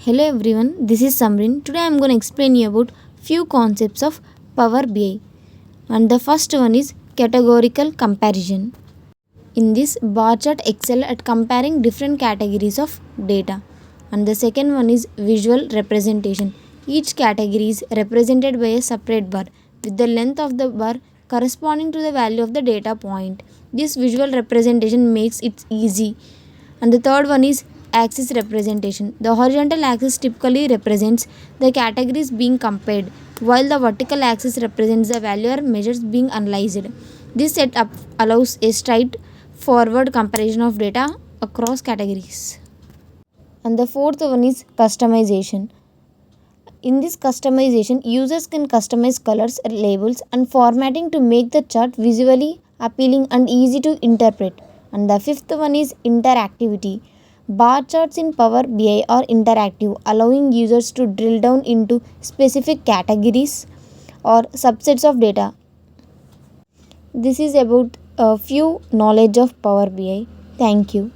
Hello everyone, this is Samrin. Today I am going to explain you about few concepts of Power BI. And the first one is categorical comparison. In this, bar chart excel at comparing different categories of data. And the second one is visual representation. Each category is represented by a separate bar with the length of the bar corresponding to the value of the data point. This visual representation makes it easy. And the third one is axis representation. The horizontal axis typically represents the categories being compared, while the vertical axis represents the value or measures being analyzed. This setup allows a straightforward comparison of data across categories. And the fourth one is customization. In this customization, users can customize colors, labels, and formatting to make the chart visually appealing and easy to interpret. And the fifth one is interactivity. Bar charts in Power BI are interactive, allowing users to drill down into specific categories or subsets of data. This is about a few knowledge of Power BI. Thank you.